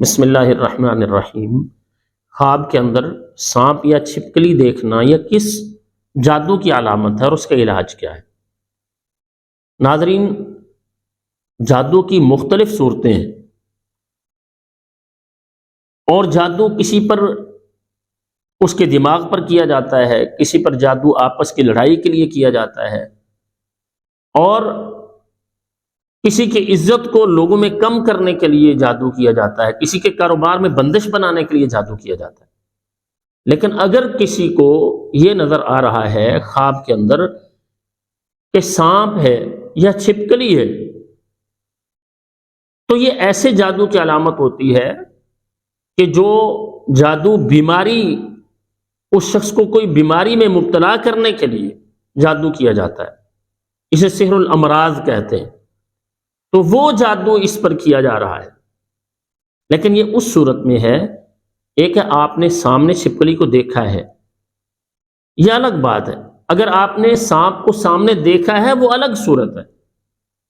بسم اللہ الرحمن الرحیم۔ خواب کے اندر سانپ یا چھپکلی دیکھنا یہ کس جادو کی علامت ہے اور اس کا علاج کیا ہے؟ ناظرین، جادو کی مختلف صورتیں ہیں، اور جادو کسی پر اس کے دماغ پر کیا جاتا ہے، کسی پر جادو آپس کی لڑائی کے لیے کیا جاتا ہے، اور کسی کی عزت کو لوگوں میں کم کرنے کے لیے جادو کیا جاتا ہے، کسی کے کاروبار میں بندش بنانے کے لیے جادو کیا جاتا ہے۔ لیکن اگر کسی کو یہ نظر آ رہا ہے خواب کے اندر کہ سانپ ہے یا چھپکلی ہے، تو یہ ایسے جادو کی علامت ہوتی ہے کہ جو جادو بیماری، اس شخص کو کوئی بیماری میں مبتلا کرنے کے لیے جادو کیا جاتا ہے، اسے سحر الامراض کہتے ہیں، تو وہ جادو اس پر کیا جا رہا ہے۔ لیکن یہ اس صورت میں ہے، ایک ہے آپ نے سامنے چھپکلی کو دیکھا ہے، یہ الگ بات ہے۔ اگر آپ نے سانپ کو سامنے دیکھا ہے وہ الگ صورت ہے،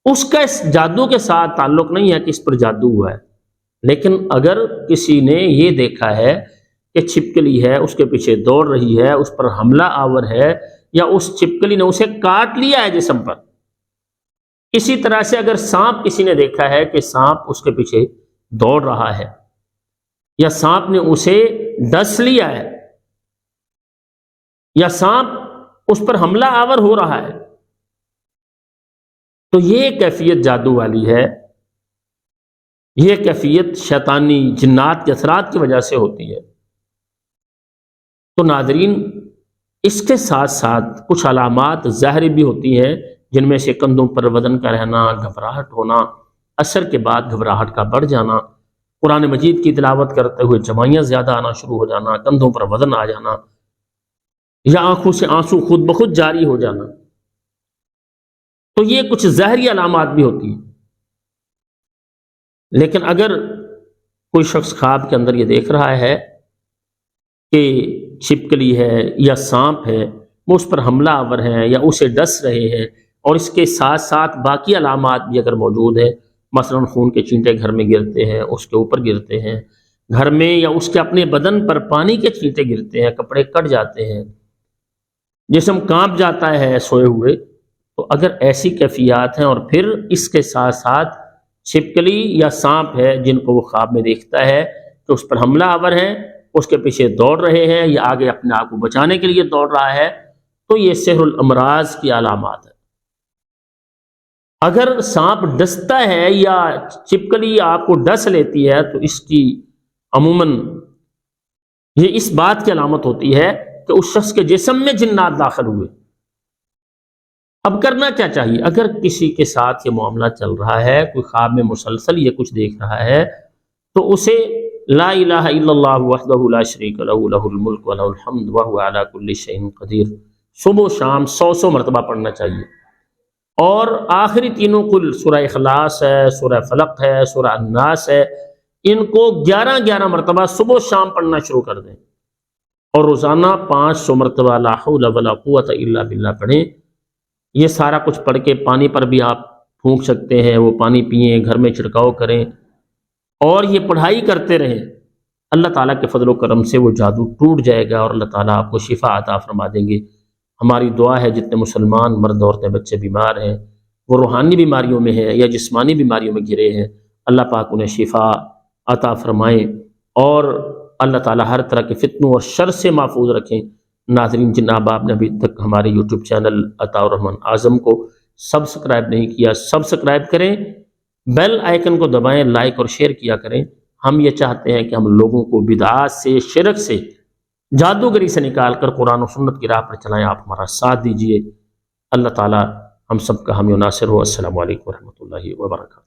اس کا اس جادو کے ساتھ تعلق نہیں ہے کہ اس پر جادو ہوا ہے۔ لیکن اگر کسی نے یہ دیکھا ہے کہ چھپکلی ہے، اس کے پیچھے دوڑ رہی ہے، اس پر حملہ آور ہے، یا اس چھپکلی نے اسے کاٹ لیا ہے جسم پر، اسی طرح سے اگر سانپ کسی نے دیکھا ہے کہ سانپ اس کے پیچھے دوڑ رہا ہے، یا سانپ نے اسے ڈس لیا ہے، یا سانپ اس پر حملہ آور ہو رہا ہے، تو یہ کیفیت جادو والی ہے، یہ کیفیت شیطانی جنات کے اثرات کی وجہ سے ہوتی ہے۔ تو ناظرین، اس کے ساتھ ساتھ کچھ علامات ظاہری بھی ہوتی ہیں، جن میں سے کندھوں پر وزن کا رہنا، گھبراہٹ ہونا، عصر کے بعد گھبراہٹ کا بڑھ جانا، قرآن مجید کی تلاوت کرتے ہوئے جمائیاں زیادہ آنا شروع ہو جانا، کندھوں پر وزن آ جانا، یا آنکھوں سے آنسو خود بخود جاری ہو جانا، تو یہ کچھ ظاہری علامات بھی ہوتی ہیں۔ لیکن اگر کوئی شخص خواب کے اندر یہ دیکھ رہا ہے کہ چھپکلی ہے یا سانپ ہے، وہ اس پر حملہ آور ہیں یا اسے ڈس رہے ہیں، اور اس کے ساتھ ساتھ باقی علامات بھی اگر موجود ہیں، مثلا خون کے چینٹے گھر میں گرتے ہیں، اس کے اوپر گرتے ہیں گھر میں، یا اس کے اپنے بدن پر پانی کے چھینٹے گرتے ہیں، کپڑے کٹ جاتے ہیں، جسم کانپ جاتا ہے سوئے ہوئے، تو اگر ایسی کیفیات ہیں اور پھر اس کے ساتھ ساتھ چھپکلی یا سانپ ہے جن کو وہ خواب میں دیکھتا ہے کہ اس پر حملہ آور ہیں، اس کے پیچھے دوڑ رہے ہیں، یا آگے اپنے آپ کو بچانے کے لیے دوڑ رہا ہے، تو یہ سحر الامراض کی علامات ہے۔ اگر سانپ ڈستا ہے یا چھپکلی آپ کو ڈس لیتی ہے، تو اس کی عموماً یہ اس بات کی علامت ہوتی ہے کہ اس شخص کے جسم میں جنات داخل ہوئے۔ اب کرنا کیا چاہیے؟ اگر کسی کے ساتھ یہ معاملہ چل رہا ہے، کوئی خواب میں مسلسل یہ کچھ دیکھ رہا ہے، تو اسے لا الہ الا اللہ وحدہ لا شریک لہ لہ الملک ولہ الحمد وہو علی کل شیء قدیر صبح و شام 100 مرتبہ پڑھنا چاہیے۔ اور آخری تینوں کل، سورہ اخلاص ہے، سورہ فلق ہے، سورہ الناس ہے، ان کو 11 مرتبہ صبح و شام پڑھنا شروع کر دیں، اور روزانہ 500 مرتبہ لا حول ولا قوت الا باللہ پڑھیں۔ یہ سارا کچھ پڑھ کے پانی پر بھی آپ پھونک سکتے ہیں، وہ پانی پئیں، گھر میں چھڑکاؤ کریں، اور یہ پڑھائی کرتے رہیں۔ اللہ تعالیٰ کے فضل و کرم سے وہ جادو ٹوٹ جائے گا، اور اللہ تعالیٰ آپ کو شفا عطا فرما دیں گے۔ ہماری دعا ہے جتنے مسلمان مرد عورتیں بچے بیمار ہیں، وہ روحانی بیماریوں میں ہیں یا جسمانی بیماریوں میں گھرے ہیں، اللہ پاک انہیں شفا عطا فرمائیں، اور اللہ تعالیٰ ہر طرح کے فتنوں اور شر سے محفوظ رکھیں۔ ناظرین، جن احباب نے ابھی تک ہمارے یوٹیوب چینل عطاء الرحمن اعظم کو سبسکرائب نہیں کیا، سبسکرائب کریں، بیل آئیکن کو دبائیں، لائک اور شیئر کیا کریں۔ ہم یہ چاہتے ہیں کہ ہم لوگوں کو بدعات سے، شرک سے، جادوگری سے نکال کر قرآن و سنت کی راہ پر چلائیں۔ آپ ہمارا ساتھ دیجئے۔ اللہ تعالی ہم سب کا حامی و ناصر ہو۔ السلام علیکم ورحمۃ اللہ وبرکاتہ۔